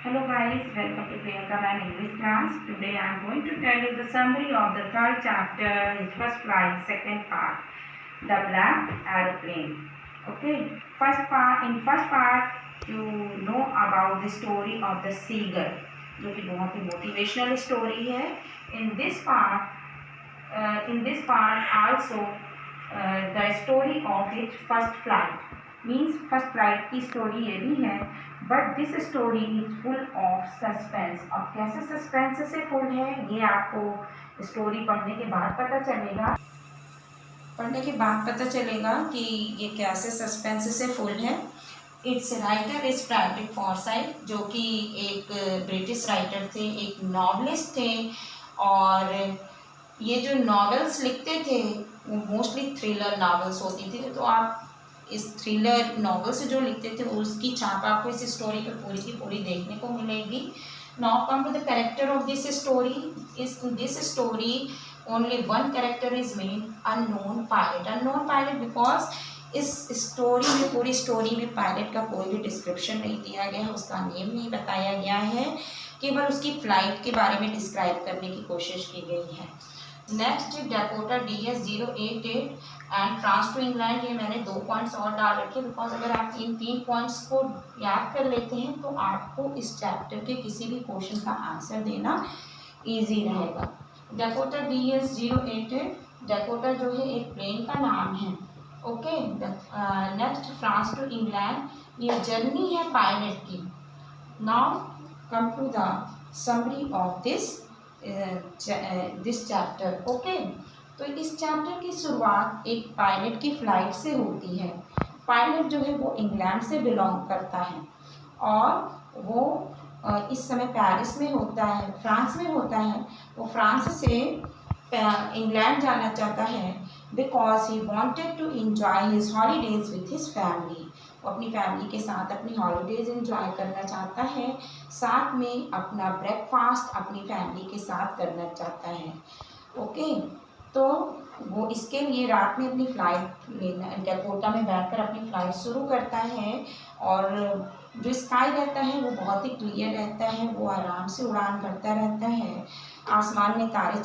Hello guys, welcome to Priyanka Ma'am English class. Today I am going to tell you the summary of the third chapter, his first flight, second part, the black aeroplane. Okay, first part you know about the story of the seagull, जो कि बहुत ही motivational story है. In this part also the story of its first flight. Means first flight की story ये भी है, but this story is full of suspense. अब कैसे सस्पेंस से फुल है ये आपको स्टोरी पढ़ने के बाद पता चलेगा कि ये कैसे सस्पेंस से फुल है. इट्स राइटर इज फ्रेडरिक फॉर्साइथ, जो कि एक ब्रिटिश राइटर थे, एक नॉवलिस्ट थे. और ये जो नॉवेल्स लिखते थे वो मोस्टली थ्रिलर नॉवेल्स होती थी. तो आप इस थ्रिलर नॉवेल्स जो लिखते थे उसकी छाप आपको इस स्टोरी पर पूरी की पूरी देखने को मिलेगी. Now come to the character of this story. This story only one character is main, unknown pilot. Unknown pilot because इस स्टोरी में, पूरी स्टोरी में पायलट का कोई भी डिस्क्रिप्शन नहीं दिया गया है, उसका नेम नहीं बताया गया है, केवल उसकी फ्लाइट के बारे में डिस्क्राइब करने की कोशिश की गई है. Next Dakota DS-088 and France to England. ये मैंने 2 पॉइंट्स और डाल रखे बिकॉज अगर आप इन 3 पॉइंट्स को याद कर लेते हैं तो आपको इस चैप्टर के किसी भी क्वेश्चन का आंसर देना इजी रहेगा. डैकोटा DS-088, डैकोटा जो है एक प्लेन का नाम है. Okay. Next France to England, ये जर्नी है पायलट की. Now come to the summary of this chapter. Okay. तो इस चैप्टर की शुरुआत एक पायलट की फ्लाइट से होती है. पायलट जो है वो इंग्लैंड से बिलोंग करता है और वो इस समय पेरिस में होता है, फ्रांस में होता है. वो फ्रांस से इंग्लैंड जाना चाहता है because he wanted to enjoy his holidays with his family. वो अपनी फैमिली के साथ अपनी हॉलीडेज एंजॉय करना चाहता है, साथ में अपना ब्रेकफास्ट अपनी फैमिली के साथ करना चाहता है. ओके. तो वो इसके लिए रात में अपनी फ्लाइट लेना, डैकोटा में बैठकर अपनी फ्लाइट शुरू करता है. और जो स्काई रहता है वो बहुत ही क्लियर रहता है, वो आराम से उड़ान भरता रहता है. आसमान में तारे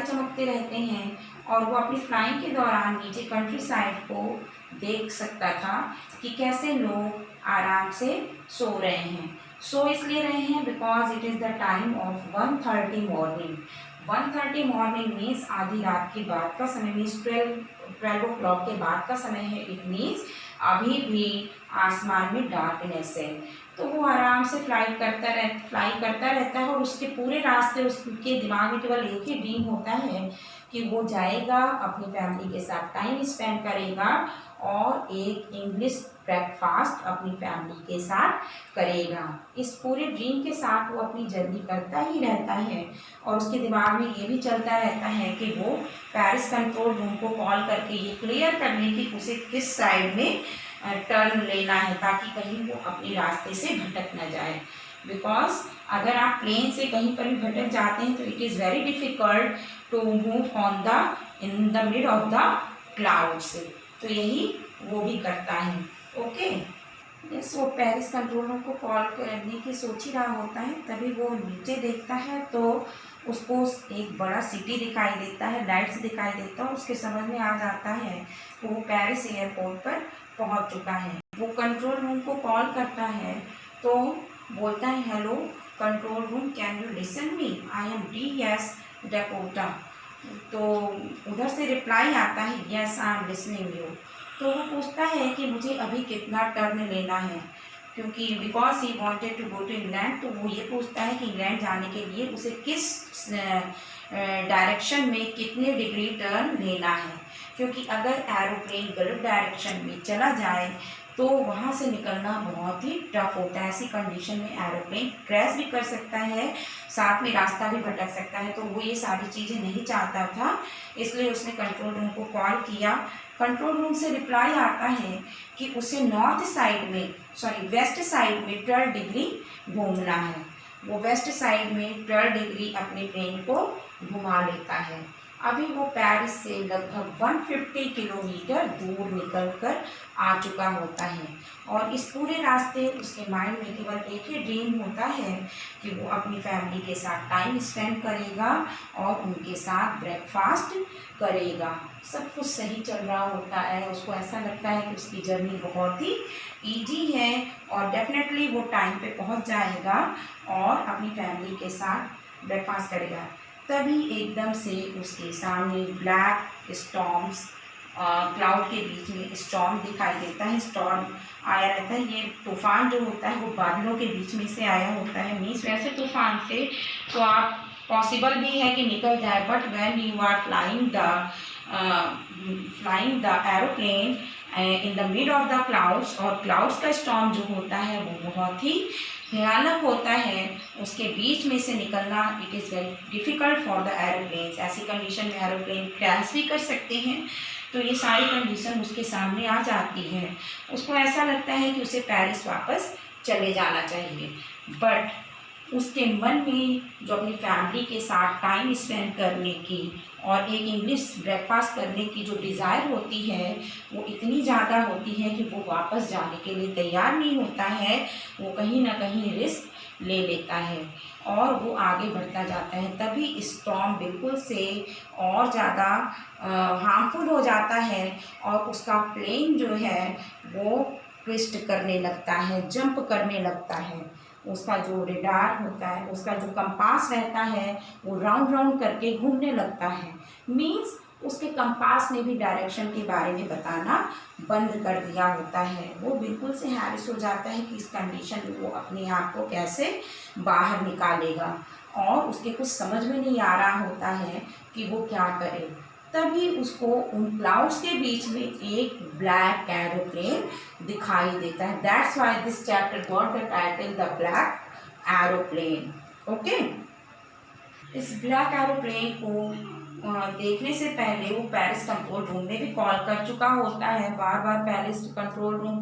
चमकते रहते हैं और वो अपनी फ्लाइंग के दौरान नीचे कंट्री साइड को देख सकता था कि कैसे लोग आराम से सो रहे हैं. सो इसलिए रहे हैं because it is the time of 1:30 morning. 1:30 morning means आधी रात के बाद का समय, मीन्स 12 o'clock के बाद का समय है. इट मीन्स अभी भी आसमान में डार्कनेस है. तो वो आराम से फ्लाई करता रहता है और उसके पूरे रास्ते उसके दिमाग में केवल एक ही ड्रीम होता है कि वो जाएगा, अपनी फैमिली के साथ टाइम स्पेंड करेगा और एक इंग्लिश ब्रेकफास्ट अपनी फैमिली के साथ करेगा. इस पूरे ड्रीम के साथ वो अपनी जर्नी करता ही रहता है और उसके दिमाग में ये भी चलता रहता है कि वो पेरिस कंट्रोल रूम को कॉल करके ये क्लियर करने की उसे किस साइड में टर्न लेना है ताकि कहीं वो अपने रास्ते से भटक न जाए. बिकॉज अगर आप प्लेन से कहीं पर भी भटक जाते हैं तो it is very difficult to move in the mid of the clouds. तो यही वो भी करता है. ओके. यस. वो पेरिस कंट्रोल रूम को कॉल करने की सोच ही रहा होता है, तभी वो नीचे देखता है तो उसको एक बड़ा सिटी दिखाई देता है, लाइट्स दिखाई देता है. उसके समझ में आ जाता है कि वो पेरिस एयरपोर्ट पर पहुंच चुका है. वो कंट्रोल रूम को कॉल करता है तो बोलता है, hello control room, can you listen me, I am DS डैकोटा. तो उधर से रिप्लाई आता है, yes I am listening you. तो वो पूछता है कि मुझे अभी कितना टर्न लेना है, क्योंकि because he wanted to go to England. तो वो ये पूछता है कि इंग्लैंड जाने के लिए उसे किस डायरेक्शन में कितने डिग्री टर्न लेना है, क्योंकि अगर एरोप्लेन गलत डायरेक्शन में चला जाए तो वहाँ से निकलना बहुत ही टफ होता है. ऐसी कंडीशन में एरोप्लेन क्रैश भी कर सकता है, साथ में रास्ता भी भटक सकता है. तो वो ये सारी चीज़ें नहीं चाहता था, इसलिए उसने कंट्रोल रूम को कॉल किया. कंट्रोल रूम से रिप्लाई आता है कि उसे वेस्ट साइड में 12 डिग्री घूमना है. वो वेस्ट साइड में 12 डिग्री अपने प्लेन को घुमा लेता है. अभी वो पेरिस से लगभग 150 किलोमीटर दूर निकलकर आ चुका होता है और इस पूरे रास्ते उसके माइंड में केवल एक ही ड्रीम होता है कि वो अपनी फैमिली के साथ टाइम स्पेंड करेगा और उनके साथ ब्रेकफास्ट करेगा। सब कुछ सही चल रहा होता है, उसको ऐसा लगता है कि उसकी जर्नी बहुत ही ईजी है और डेफिनेटली वो टाइम पे पहुंच जाएगा और अपनी फैमिली के साथ ब्रेकफास्ट करेगा। तभी एकदम से उसके सामने ब्लैक स्टॉर्म्स, क्लाउड के बीच में स्टॉर्म दिखाई देता है। स्टॉर्म आया रहता है, ये तूफान जो होता है वो बादलों के बीच में से आया होता है। मीन्स वैसे तूफान से तो आप पॉसिबल भी है कि निकल जाए, but when you are flying the aeroplane in the mid of the clouds, और क्लाउड्स का स्टॉर्म जो होता है वो बहुत ही भयानक होता है, उसके बीच में से निकलना it is very difficult for the aeroplanes. ऐसी कंडीशन में एरोप्लेन क्रैश भी कर सकते हैं। तो ये सारी कंडीशन उसके सामने आ जाती है। उसको ऐसा लगता है कि उसे पेरिस वापस चले जाना चाहिए, बट उसके मन में जो अपनी फैमिली के साथ टाइम स्पेंड करने की और एक इंग्लिश ब्रेकफास्ट करने की जो डिज़ायर होती है वो इतनी ज़्यादा होती है कि वो वापस जाने के लिए तैयार नहीं होता है। वो कहीं ना कहीं रिस्क ले लेता है और वो आगे बढ़ता जाता है। तभी स्टॉर्म बिल्कुल से और ज़्यादा हार्मफुल हो जाता है और उसका प्लेन जो है वो ट्विस्ट करने लगता है, जंप करने लगता है। उसका जो रेडार होता है, उसका जो कंपास रहता है वो राउंड राउंड करके घूमने लगता है। मीन्स उसके कंपास ने भी डायरेक्शन के बारे में बताना बंद कर दिया होता है। वो बिल्कुल से हैरिस हो जाता है कि इस कंडीशन में वो अपने आप को कैसे बाहर निकालेगा और उसके कुछ समझ में नहीं आ रहा होता है कि वो क्या करे। तभी उसको उन क्लाउड्स के बीच में एक ब्लैक एरोप्लेन दिखाई देता है। That's why this chapter got the title the black aeroplane. Okay, इस ब्लैक एरोप्लेन को देखने से पहले वो पेरिस कंट्रोल रूम में भी कॉल कर चुका होता है। बार बार पेरिस कंट्रोल रूम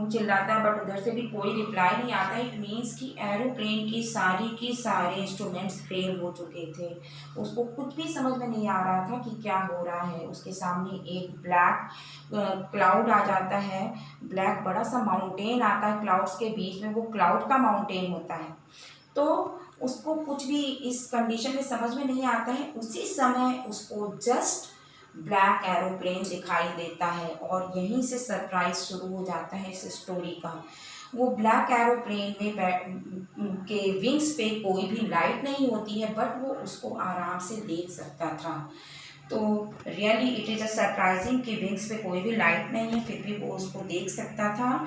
चिल्लाता है, बट उधर से भी कोई रिप्लाई नहीं आता। इट मीन्स कि एरोप्लेन की सारे इंस्ट्रूमेंट्स फेल हो चुके थे। उसको कुछ भी समझ में नहीं आ रहा था कि क्या हो रहा है। उसके सामने एक ब्लैक क्लाउड आ जाता है, ब्लैक बड़ा सा माउंटेन आता है क्लाउड्स के बीच में, वो क्लाउड का माउंटेन होता है। तो उसको कुछ भी इस कंडीशन में समझ में नहीं आता है। उसी समय उसको जस्ट ब्लैक एरोप्लेन दिखाई देता है और यहीं से सरप्राइज शुरू हो जाता है इस स्टोरी का। वो ब्लैक एरोप्लेन में के विंग्स पे कोई भी लाइट नहीं होती है, बट वो उसको आराम से देख सकता था। तो really it is a surprising कि विंग्स पे कोई भी लाइट नहीं है, फिर भी वो उसको देख सकता था।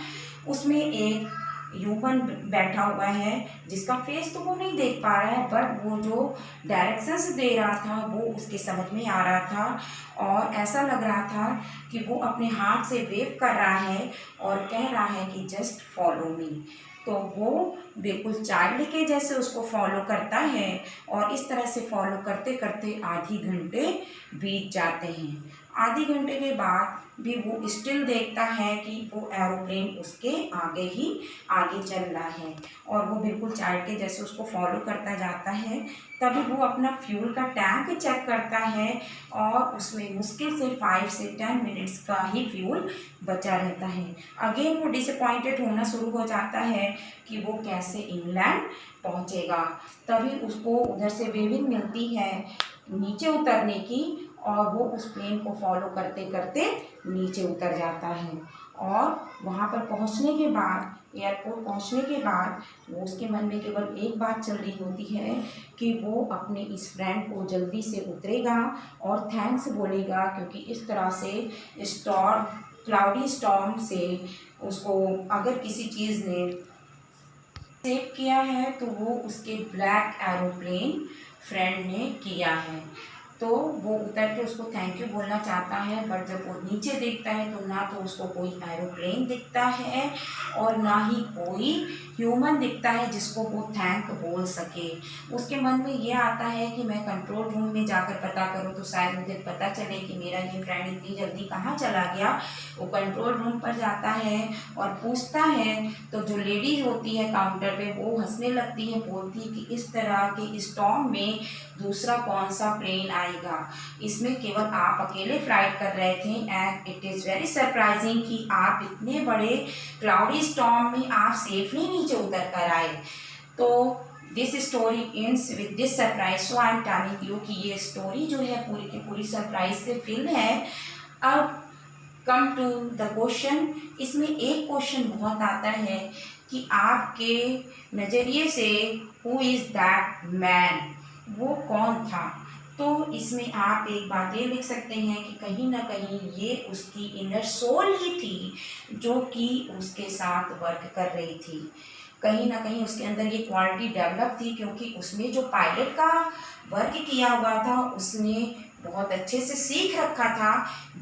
उसमें एक ह्यूमन बैठा हुआ है जिसका फेस तो वो नहीं देख पा रहा है, बट वो जो डायरेक्शंस दे रहा था वो उसके समझ में आ रहा था और ऐसा लग रहा था कि वो अपने हाथ से वेव कर रहा है और कह रहा है कि जस्ट फॉलो मी। तो वो बिल्कुल चाइल्ड के जैसे उसको फॉलो करता है और इस तरह से फॉलो करते करते आधे घंटे बीत जाते हैं। आधे घंटे के बाद भी वो स्टिल देखता है कि वो एरोप्लेन उसके आगे ही आगे चल रहा है और वो बिल्कुल चाइल्ड के जैसे उसको फॉलो करता जाता है। तभी वो अपना फ्यूल का टैंक चेक करता है और उसमें मुश्किल से 5 से 10 मिनट्स का ही फ्यूल बचा रहता है। अगेन वो डिसअपॉइंटेड होना शुरू हो जाता है कि वो कैसे इंग्लैंड पहुंचेगा। तभी उसको उधर से वेविंग मिलती है नीचे उतरने की और वो उस प्लेन को फॉलो करते करते नीचे उतर जाता है और वहाँ पर पहुँचने के बाद, एयरपोर्ट पहुँचने के बाद वो उसके मन में केवल एक बात चल रही होती है कि वो अपने इस फ्रेंड को जल्दी से उतरेगा और थैंक्स बोलेगा, क्योंकि इस तरह से क्लाउडी स्टॉर्म से उसको अगर किसी चीज़ ने सेव किया है तो वो उसके ब्लैक एरोप्लेन फ्रेंड ने किया है। तो वो उतर के उसको थैंक यू बोलना चाहता है, बट जब वो नीचे देखता है तो ना तो उसको कोई एरोप्लेन दिखता है और ना ही कोई ह्यूमन दिखता है जिसको वो थैंक बोल सके। उसके मन में ये आता है कि मैं कंट्रोल रूम में जाकर पता करूं तो शायद मुझे पता चले कि मेरा ये फ्रेंड इतनी जल्दी कहाँ चला गया। वो कंट्रोल रूम पर जाता है और पूछता है, तो जो लेडीज होती है काउंटर पे वो हंसने लगती है, बोलती है कि इस तरह के स्टॉर्म में दूसरा कौन सा प्लेन आएगा, इसमें केवल आप अकेले फ्लाइट कर रहे थे and it is very surprising कि आप इतने बड़े क्लाउडी स्टॉर्म में आप सेफली नीचे उतर कर आए। तो this story ends with this surprise. So I am telling you कि ये स्टोरी जो है पूरी की पूरी सरप्राइज से फिल्ड है। अब कम टू द क्वेश्चन, इसमें एक क्वेश्चन बहुत आता है कि आपके नज़रिए से हु इज़ दैट मैन, वो कौन था। तो इसमें आप एक बात ये लिख सकते हैं कि कहीं ना कहीं ये उसकी इनर सोल ही थी जो कि उसके साथ वर्क कर रही थी। कहीं ना कहीं उसके अंदर ये क्वालिटी डेवलप थी क्योंकि उसने जो पायलट का वर्क किया हुआ था उसने बहुत अच्छे से सीख रखा था,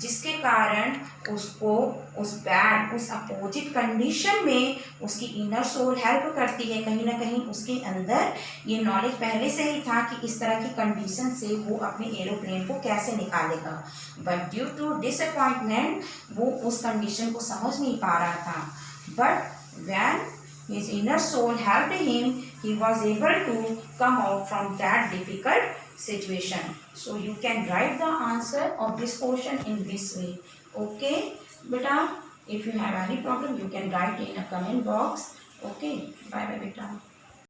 जिसके कारण उसको उस अपोजिट कंडीशन में उसकी इनर सोल हेल्प करती है। कहीं ना कहीं उसके अंदर ये नॉलेज पहले से ही था कि इस तरह की कंडीशन से वो अपने एरोप्लेन को कैसे निकालेगा, बट ड्यू टू डिसअपॉइंटमेंट वो उस कंडीशन को समझ नहीं पा रहा था। But when his inner soul helped him, he was able to come out from that difficult situation. So you can write the answer of this question in this way. Okay beta, if you have any problem you can write in a comment box. Okay, bye bye beta.